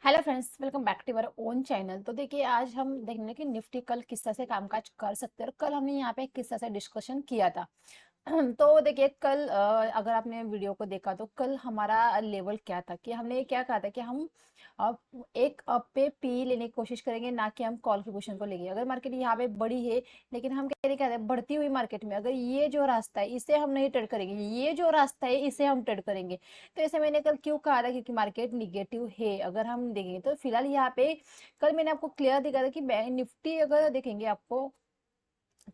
Hello friends, welcome back to our own channel. तो देखिए, आज हम देखेंगे कि निफ्टी कल किस तरह से कामकाज कर सकते हैं। और कल हमने यहाँ पे किस तरह से डिस्कशन किया था। तो देखिए, कल अगर आपने वीडियो को देखा तो कल हमारा लेवल क्या था कि हमने क्या कहा था कि हम अ, एक अप पे पी लेने की कोशिश करेंगे, ना कि हम कॉल की पोजीशन को लेंगे। अगर मार्केट यहाँ पे बड़ी है, लेकिन हम कह रहे कहते हैं बढ़ती हुई मार्केट में अगर ये जो रास्ता है इसे हम नहीं ट्रेड करेंगे, ये जो रास्ता है इसे हम ट्रेड करेंगे। तो ऐसे मैंने कल क्यों कहा था, क्योंकि मार्केट निगेटिव है। अगर हम देखेंगे तो फिलहाल यहाँ पे कल मैंने आपको क्लियर दिखा था कि बैंक निफ्टी अगर देखेंगे आपको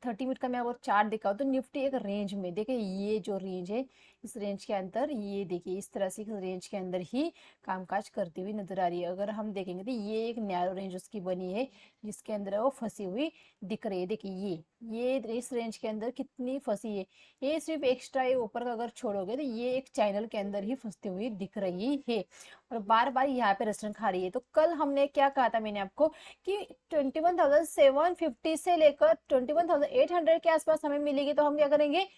30 मिनट का मैं अगर चार्ट दिखाऊं तो निफ्टी एक रेंज में, देखिए ये जो रेंज है इस रेंज के अंदर, ये देखिए इस तरह से इस रेंज के अंदर ही कामकाज करती हुई नजर आ रही है। अगर हम देखेंगे तो ये एक नैरो रेंज उसकी बनी है जिसके अंदर वो फंसी हुई दिख रही है। देखिए ये इस रेंज के अंदर कितनी फंसी है। ये सिर्फ एक्स्ट्रा ये ऊपर का अगर छोड़ोगे तो ये एक चैनल के अंदर ही फंसती हुई दिख रही है और बार बार यहाँ पे रेस्टोरेंट खा रही है। तो कल हमने क्या कहा था मैंने आपको कि 21,750 से लेकर 21,800 के आसपास हमें मिलेगी तो हम क्या करेंगे,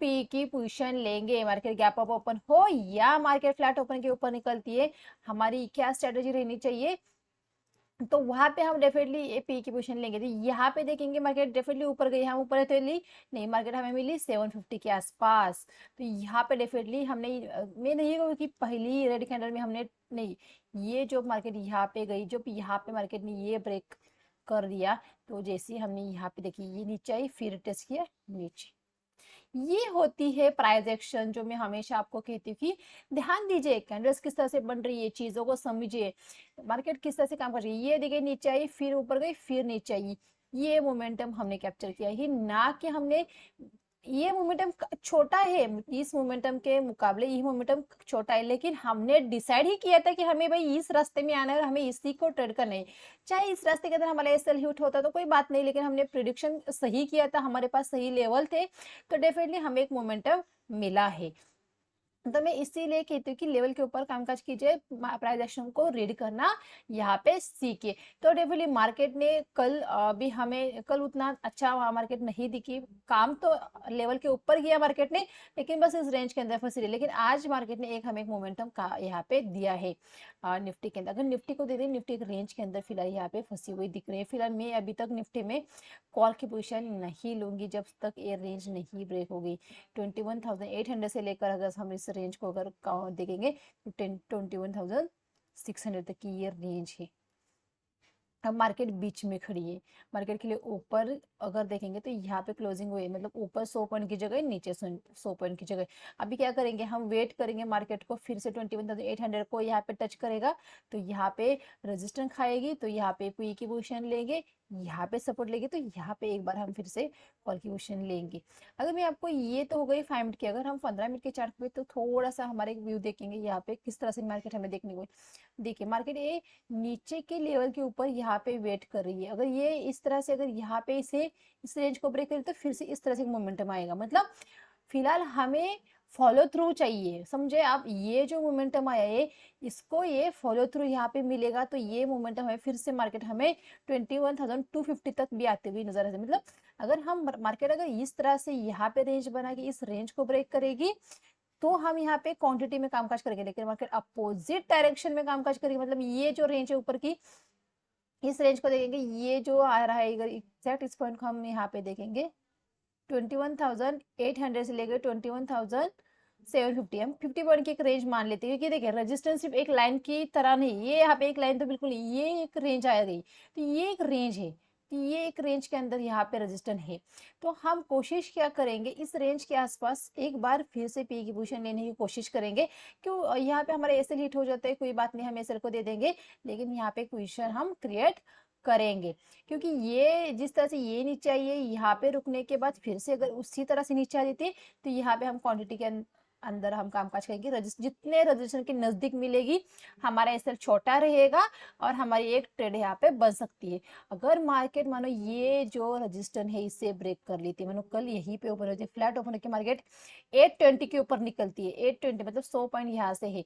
पी की पोजीशन लेंगे। मार्केट गैप अप ओपन हो या मार्केट फ्लैट ओपन के ऊपर निकलती है, हमारी क्या स्ट्रेटेजी रहनी चाहिए, तो वहां पे हम डेफिनेटली ये पी की पोजीशन लेंगे। तो यहाँ पे देखेंगे मार्केट डेफिनेटली ऊपर गई, हम ऊपर तो ली नहीं, मार्केट हमें मिली 750 के आसपास। तो यहाँ पे डेफिनेटली हमने मैं नहीं कहूँगी कि पहली रेड कैंडल में हमने नहीं, ये जो मार्केट यहाँ पे गई, जो यहाँ पे मार्केट ने ये ब्रेक कर दिया, तो जैसे हमने यहाँ पे देखी ये नीचे आई फिर टेस्ट किया नीचे, ये होती है प्राइस एक्शन। जो मैं हमेशा आपको कहती हूँ कि ध्यान दीजिए कैंडल्स किस तरह से बन रही है, चीजों को समझिए, मार्केट किस तरह से काम कर रही है। ये देखिए नीचे आई फिर ऊपर गई फिर नीचे आई, ये मोमेंटम हमने कैप्चर किया ही, ना कि हमने ये मोमेंटम छोटा है, इस मोमेंटम के मुकाबले ये मोमेंटम छोटा है, लेकिन हमने डिसाइड ही किया था कि हमें भाई इस रास्ते में आना है और हमें इसी को ट्रेड करना है। चाहे इस रास्ते के अंदर हमारा एसएल हिट होता तो कोई बात नहीं, लेकिन हमने प्रिडिक्शन सही किया था, हमारे पास सही लेवल थे, तो डेफिनेटली हमें एक मोमेंटम मिला है। तो मैं इसीलिए कहती हूँ कि लेवल के ऊपर कामकाज कीजिए, प्राइस एक्शन को रीड करना यहाँ पे सीखिए। तो डेफिनेटली मार्केट ने कल भी हमें कल उतना अच्छा मार्केट नहीं दिखी, काम तो लेवल के ऊपर किया मार्केट ने, लेकिन बस इस रेंज के अंदर फंसी रही। लेकिन आज मार्केट ने एक हमें एक मोमेंटम का यहाँ पे दिया है निफ्टी के अंदर। अगर निफ्टी को दे दें, निफ्टी एक रेंज के अंदर फिलहाल यहाँ पे फंसी हुई दिख रही है। फिलहाल मैं अभी तक निफ्टी में कॉल की पोजिशन नहीं लूंगी जब तक ये रेंज नहीं ब्रेक होगी। 21,800 से लेकर अगर हम इस रेंज को अगर देखेंगे तो 21,600 तक की ये रेंज है। अब मार्केट बीच में खड़ी है, मार्केट के लिए ऊपर अगर देखेंगे तो यहाँ पे क्लोजिंग हुई है, मतलब ऊपर 100 पॉइंट की जगह नीचे 100 पॉइंट की जगह। अभी क्या करेंगे, हम वेट करेंगे मार्केट को फिर से 21,800 को यहाँ पे टच करेगा तो यहाँ पे रेजिस्टेंस खाएगी, तो यहाँ पे पी की पोजीशन लेंगे, यहाँ पे सपोर्ट लेंगे, तो यहाँ पे एक बार हम फिर से कॉल की पोजीशन लेंगे। अगर मैं आपको, ये तो हो गई 5 मिनट की, अगर हम 15 मिनट के चार्ट पे तो थोड़ा सा हमारे व्यू देखेंगे यहाँ पे किस तरह से मार्केट हमें देखने को। देखिए मार्केट ये नीचे के लेवल के ऊपर यहाँ पे वेट कर रही है, अगर ये इस तरह से अगर यहाँ पे इसे इस रेंज को ब्रेक करे तो फिर से इस तरह से मोमेंटम आएगा। मतलब फिलहाल हमें फॉलो थ्रू चाहिए, समझे आप, ये जो मोमेंटम आया है इसको ये फॉलो थ्रू यहाँ पे मिलेगा तो ये मोमेंटम है, फिर से मार्केट हमें 21,250 तक भी आते हुए नजर आते। मतलब अगर हम मार्केट अगर इस तरह से यहाँ पे रेंज बना के इस रेंज को ब्रेक करेगी तो हम यहाँ पे क्वांटिटी में कामकाज करेंगे, लेकिन मार्केट अपोजिट डायरेक्शन में कामकाज करेगी। मतलब ये जो रेंज है ऊपर की, इस रेंज को देखेंगे, ये जो आ रहा है अगर एग्जैक्ट इस पॉइंट को हम यहाँ पे देखेंगे 21,800 से लेकर 21,750, हम 50 पॉइंट की एक रेंज मान लेते हैं, क्योंकि देखिए रेजिस्टेंस सिर्फ एक लाइन की तरह नहीं, ये यहाँ पे एक लाइन तो बिल्कुल, ये एक रेंज आ गई, तो ये एक रेंज है, तो ये एक रेंज के अंदर यहाँ पे रेजिस्टेंस है। तो हम कोशिश क्या करेंगे, इस रेंज के आसपास एक बार फिर से पी की पोजीशन लेने की कोशिश करेंगे। क्यों, यहाँ पे हमारे एसएल हिट हो जाता है, कोई बात नहीं, हम एसएल को दे देंगे, लेकिन यहाँ पे पोजीशन हम क्रिएट करेंगे। क्योंकि ये जिस तरह से ये नीचे आई है, यहाँ पे रुकने के बाद फिर से अगर उसी तरह से नीचे आ जाती है तो यहाँ पे हम क्वांटिटी के अंदर हम कामकाज करेंगे। जितने रजिस्ट्रेशन के नजदीक मिलेगी हमारा एसएल छोटा रहेगा और हमारी एक ट्रेड यहाँ पे बन सकती है। अगर मार्केट मानो ये जो रजिस्टर है इसे ब्रेक कर लेती है, मानो कल यहीं पे ओपन होती है, फ्लैट ओपन होकर मार्केट 820 के ऊपर निकलती है, 820 मतलब 100 पॉइंट यहाँ से है,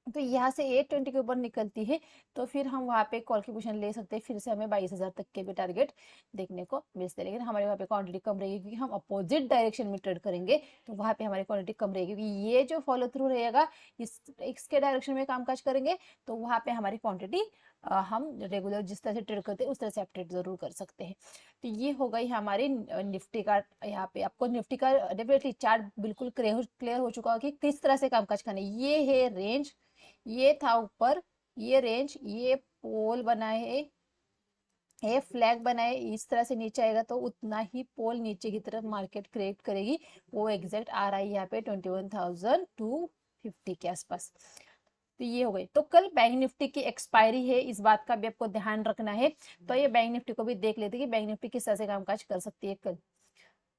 तो यहाँ से 820 के ऊपर निकलती है तो फिर हम वहाँ पे कॉल की पोजीशन ले सकते हैं, फिर से हमें 22,000 तक के भी टारगेट देखने को मिलते हैं। लेकिन हमारे वहाँ पे क्वांटिटी कम रहेगी क्योंकि हम अपोजिट डायरेक्शन में ट्रेड करेंगे, तो वहाँ पे हमारी क्वांटिटी कम रहेगी क्योंकि ये जो फॉलो थ्रू रहेगा इसके डायरेक्शन में कामकाज करेंगे, तो वहाँ पे हमारी क्वांटिटी हम रेगुलर जिस तरह से ट्रेड करते हैं उस तरह से आप ट्रेड जरूर कर सकते हैं। तो ये हो गई हमारी निफ्टी का। यहाँ पे आपको निफ्टी का डेफिनेटली चार्ट बिल्कुल क्लियर हो चुका होगा कि किस तरह से कामकाज करना है। ये है रेंज, ये था ऊपर, ये रेंज, ये पोल बना है, ये फ्लैग बना है, इस तरह से नीचे आएगा तो उतना ही पोल नीचे की तरफ मार्केट क्रिएट करेगी। वो एग्जैक्ट आ रहा है यहाँ पे 21,250 के आसपास। तो ये हो गई। तो कल बैंक निफ्टी की एक्सपायरी है, इस बात का भी आपको ध्यान रखना है। तो ये बैंक निफ्टी को भी देख लेते हैं कि बैंक निफ्टी किस तरह से कामकाज कर सकती है कल।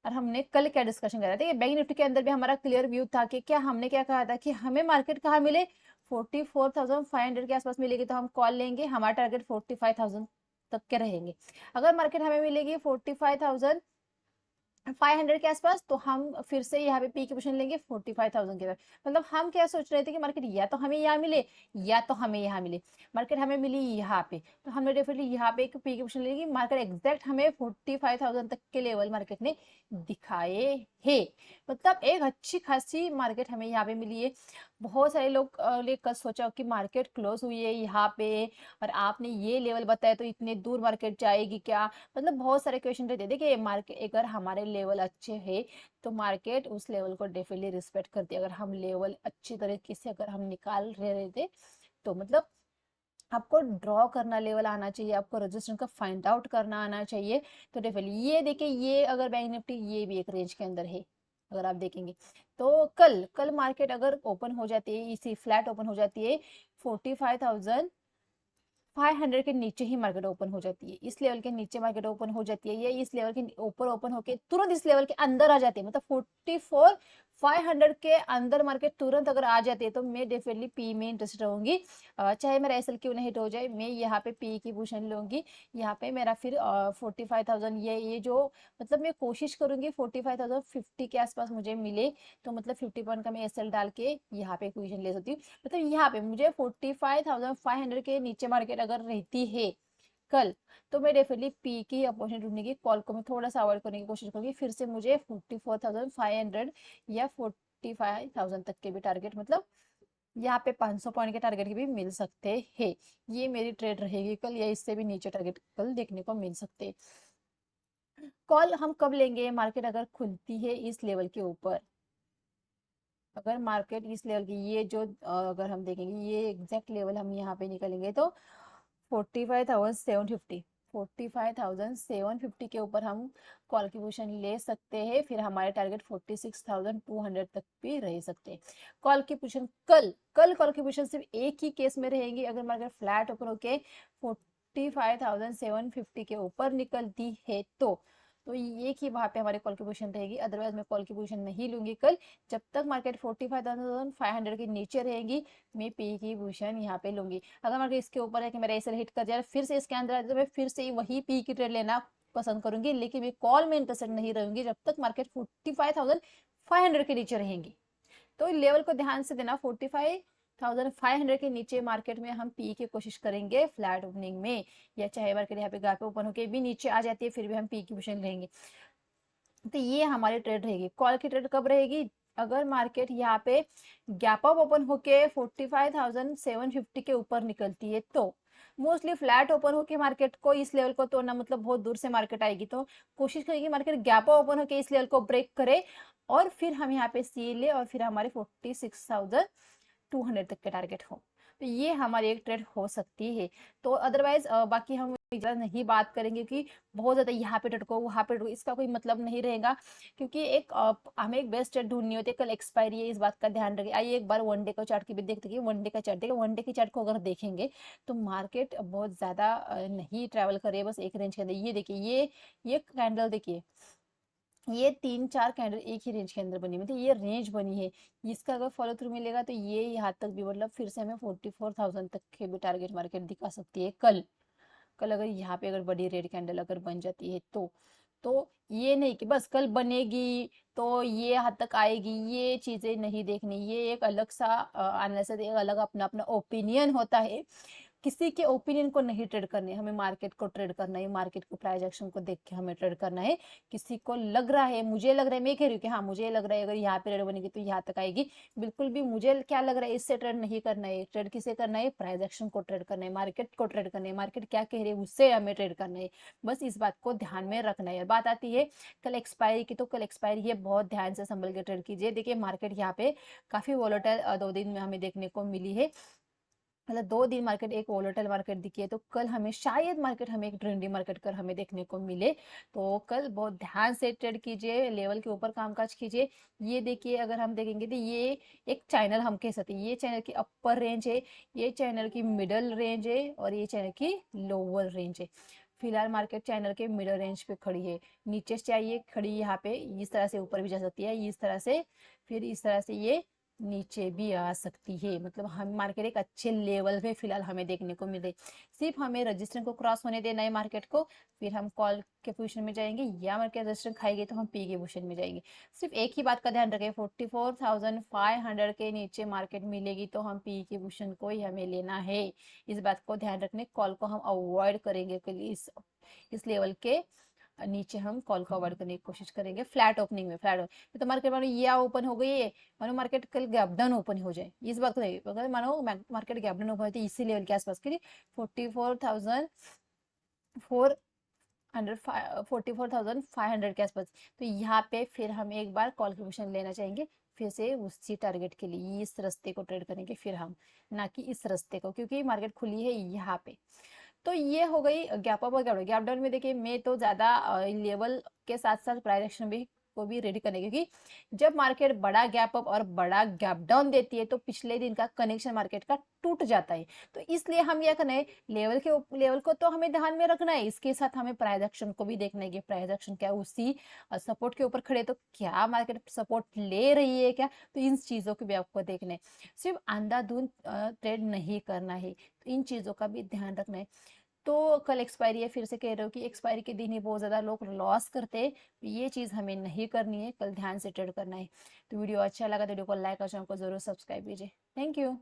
और हमने कल क्या डिस्कशन करा था, बैंक निफ्टी के अंदर भी हमारा क्लियर व्यू था कि क्या हमने क्या कहा था कि हमें मार्केट कहाँ मिले, 44,500 के आसपास मिलेगी तो हम कॉल लेंगे, हमारा टारगेट 45,000 तक के रहेंगे। अगर मार्केट हमें मिलेगी 45,500 के आसपास तो हम फिर से यहाँ पे पी की पोजीशन लेंगे 45,000 के तरफ। मतलब हम क्या सोच रहे थे कि मार्केट या तो हमें यहाँ मिले या तो हमें यहाँ मिले। मार्केट हमें मिली यहाँ पे तो हमने डेफिनेटली यहाँ पे एक पी की पोजीशन लेगी। मार्केट एग्जैक्ट हमें 45,000 तक के लेवल मार्केट ने दिखाए है। मतलब एक अच्छी खासी मार्केट हमें यहाँ पे मिली है। बहुत सारे लोग ने कल सोचा कि मार्केट क्लोज हुई है यहाँ पे और आपने ये लेवल बताया तो इतने दूर मार्केट जाएगी क्या। मतलब बहुत सारे क्वेश्चन रहते हैं। देखिए मार्केट अगर हमारे लेवल अच्छे हैं तो मार्केट उस लेवल को डेफिनेटली रिस्पेक्ट करती है। अगर हम लेवल अच्छी तरीके से अगर हम निकाल रहे थे तो मतलब आपको ड्रॉ करना लेवल आना चाहिए, आपको रजिस्ट्रेशन का फाइंड आउट करना आना चाहिए। तो डेफिनेटली ये देखिए, ये अगर बैंक निफ्टी ये भी एक रेंज के अंदर है अगर आप देखेंगे तो कल कल मार्केट अगर ओपन हो जाती है, इसी फ्लैट ओपन हो जाती है 45,500 के नीचे ही मार्केट ओपन हो जाती है, इस लेवल के नीचे मार्केट ओपन हो जाती है, या इस लेवल के ऊपर ओपन होके तुरंत इस लेवल के अंदर आ जाती है, मतलब 44,500 के अंदर मार्केट तुरंत अगर आ जाती है तो मैं डेफिनेटली पी में इंटरेस्ट रहूंगी। चाहे मेरा एसएल क्यों नहीं हो जाए, मैं यहाँ पे पी की पोजीशन लूंगी। यहाँ पे मेरा फिर 45,000 ये जो मतलब मैं कोशिश करूंगी 45,050 के आसपास मुझे मिले, तो मतलब 50 पॉइंट का मैं एसएल डाल के यहाँ पे पोजीशन ले सकती हूँ। मतलब यहाँ पे मुझे 45,500 के नीचे मार्केट अगर रहती है कल तो मैं डेफिनेटली पी की अपॉर्चुनिटी ढूंढने की, कॉल को मैं थोड़ा सा अवॉइड करने की कोशिश करूंगी। फिर से मुझे 44,500 या 45,000 तक के भी टारगेट, मतलब यहाँ पे 500 पॉइंट के टारगेट के भी मिल सकते हैं। ये मेरी ट्रेड रहेगी कल, या इससे भी नीचे टारगेट कल देखने को मिल सकते हैं। कॉल हम कब लेंगे, मार्केट अगर खुलती है इस लेवल के ऊपर, अगर मार्केट इस लेवल की ये जो अगर हम देखेंगे ये एग्जैक्ट लेवल हम यहाँ पे निकलेंगे तो 45,750, 45,750 के ऊपर हम कॉल की पोजीशन ले सकते हैं। फिर हमारे टारगेट 46,200 तक भी रह सकते हैं। कॉल की पोजीशन कल कल कॉल की पोजीशन सिर्फ एक ही केस में रहेंगी, अगर मार्केट फ्लैट ओपन होके 45,750 के ऊपर निकलती है तो ये कि वहां पे हमारे कॉल की पोजीशन रहेगी। अदरवाइज मैं कॉल की पोजीशन नहीं लूंगी कल, जब तक मार्केट 45,500 के नीचे रहेगी मैं पी की पोजीशन यहाँ पे लूंगी। अगर मार्केट इसके ऊपर है कि मेरा एसएल हिट कर जाए फिर से इसके अंदर तो मैं फिर से वही पी की ट्रेड लेना पसंद करूंगी, लेकिन मैं कॉल में इंटरेस्टेड नहीं रहूंगी जब तक मार्केट 45,500 के नीचे रहेंगी। तो लेवल को ध्यान से देना, 45,500 के नीचे मार्केट में हम पी की कोशिश करेंगे फ्लैट ओपनिंग में, या चाहे मार्केट यहाँ पे गैप ओपन होके भी नीचे आ जाती है फिर भी हम पी की पोजीशन लेंगे। तो ये हमारी ट्रेड रहेगी। कॉल की ट्रेड कब रहेगी, अगर मार्केट यहाँ पे गैप अप ओपन होके 45,750 के ऊपर निकलती है तो मोस्टली फ्लैट ओपन होके मार्केट को इस लेवल को तोड़ना, मतलब बहुत दूर से मार्केट आएगी तो कोशिश करेगी मार्केट गैप अप ओपन होके इस लेवल को ब्रेक करे और फिर हम यहाँ पे सी ले और फिर हमारे 46,200 तक के टारगेट हो। तो ये हमारी एक ट्रेड हो सकती है। तो अदरवाइज बाकी हम ज्यादा नहीं बात करेंगे कि बहुत ज्यादा यहाँ पे ट्रेड को वहां पे इसका कोई मतलब नहीं रहेगा, क्योंकि एक हमें एक बेस्ट ट्रेड ढूंढनी होती है। कल एक्सपायरी है, इस बात का ध्यान रखिए। आइए एक बार वनडे का चार्ट की भी देखते हैं। वनडे का चार्ट देखिए, वनडे की चार्ट को अगर देखेंगे तो मार्केट बहुत ज्यादा नहीं ट्रेवल कर रही है, बस एक रेंज के अंदर। ये देखिए, ये कैंडल देखिए, ये 3-4 कैंडल एक ही रेंज के अंदर बनी, मतलब ये रेंज बनी है। इसका अगर फॉलो थ्रू मिलेगा तो ये यहाँ तक भी, मतलब फिर से हमें 44,000 तक के भी टारगेट मार्केट दिखा सकती है कल। कल अगर यहाँ पे अगर बड़ी रेड कैंडल अगर बन जाती है तो तो ये नहीं कि बस कल बनेगी तो ये हद तक आएगी, ये चीजें नहीं देखनी। ये एक अलग सा एनालिसिस, एक अलग अपना अपना ओपिनियन होता है। किसी के ओपिनियन को नहीं ट्रेड करने, हमें मार्केट को ट्रेड करना है, मार्केट को प्राइस एक्शन को देख के हमें ट्रेड करना है। किसी को लग रहा है, मुझे लग रहा है, मैं कह रही हूँ कि हाँ मुझे लग रहा है अगर यहाँ पे ट्रेड बनेगी तो यहाँ तक आएगी, बिल्कुल भी मुझे क्या लग रहा है इससे ट्रेड नहीं करना है। ट्रेड किसे करना है? प्राइस एक्शन को ट्रेड करना है, मार्केट को ट्रेड करना है, मार्केट क्या कह रही है उससे हमें ट्रेड करना है। बस इस बात को ध्यान में रखना है। बात आती है कल एक्सपायरी की, तो कल एक्सपायरी है, बहुत ध्यान से संभल के ट्रेड कीजिए। देखिए मार्केट यहाँ पे काफी वोलेटाइल 2 दिन में हमें देखने को मिली है, मतलब 2 दिन मार्केट एक वोलेटाइल मार्केट दिखी है। तो कल हमें शायद मार्केट हमें एक ट्रेंडी मार्केट कर हमें देखने को मिले। तो कल बहुत ध्यान से ट्रेड कीजिए, लेवल के ऊपर कामकाज कीजिए। ये देखिए अगर हम देखेंगे तो ये एक चैनल हम कह सकते हैं, ये चैनल की अपर रेंज है, ये चैनल की मिडल रेंज है और ये चैनल की लोअर रेंज है। फिलहाल मार्केट चैनल के मिडल रेंज पे खड़ी है, नीचे से चाहिए खड़ी यहाँ पे, इस तरह से ऊपर भी जा सकती है इस तरह से, फिर इस तरह से ये नीचे भी आ सकती है। मतलब हम मार्केट एक अच्छे लेवल पे फिलहाल हमें देखने को मिल रही। सिर्फ हमें रजिस्ट्रेशन को क्रॉस होने देना है मार्केट को, फिर हम कॉल के पोजीशन में जाएंगे, या मार्केट रजिस्ट्रेशन खाएगी तो हम पी के पोजीशन में जाएंगे। सिर्फ एक ही बात का ध्यान रखें, 44,500 के नीचे मार्केट मिलेगी तो हम पी के पोजीशन को ही हमें लेना है। इस बात को ध्यान रखने, कॉल को हम अवॉइड करेंगे, इस लेवल के नीचे हम कॉल को अवॉइड करने की कोशिश करेंगे। फ्लैट ओपनिंग में, तो मार्केट मानो ये ओपन हो गई है, मानो मार्केट कल गैप डाउन ओपन हो जाए, इस बात को नहीं, अगर मानो मार्केट गैप डाउन ओपन होती है इसी लेवल के आसपास के लिए 44,500 के आसपास, तो यहाँ पे फिर हम एक बार कॉल की पोजीशन लेना चाहेंगे, फिर से उसी टारगेट के लिए इस रास्ते को ट्रेड करेंगे फिर हम, ना कि इस रास्ते को, क्योंकि मार्केट खुली है यहाँ पे। तो ये हो गई गैप अप और गैप डाउन में। देखिए मैं तो ज्यादा लेवल के साथ साथ प्राइस एक्शन भी को भी रेडी करने, क्योंकि जब मार्केट बड़ा गैप अप और बड़ा गैप डाउन देती है तो पिछले दिन का कनेक्शन मार्केट का टूट जाता है। तो इसलिए हम क्या करना है, लेवल को तो हमें ध्यान में रखना है, इसके साथ हमें प्राइस एक्शन को भी देखना है कि प्राइस एक्शन क्या उसी सपोर्ट के ऊपर खड़े, तो क्या मार्केट सपोर्ट ले रही है क्या, तो इन चीजों को भी आपको देखना है। सिर्फ अंधाधुंध ट्रेड नहीं करना है, तो इन चीजों का भी ध्यान रखना है। तो कल एक्सपायरी है, फिर से कह रहे हो कि एक्सपायरी के दिन ही बहुत ज्यादा लोग लॉस करते हैं, ये चीज हमें नहीं करनी है, कल ध्यान से ट्रेड करना है। तो वीडियो अच्छा लगा तो वीडियो को लाइक और चैनल को जरूर सब्सक्राइब कीजिए। Thank you.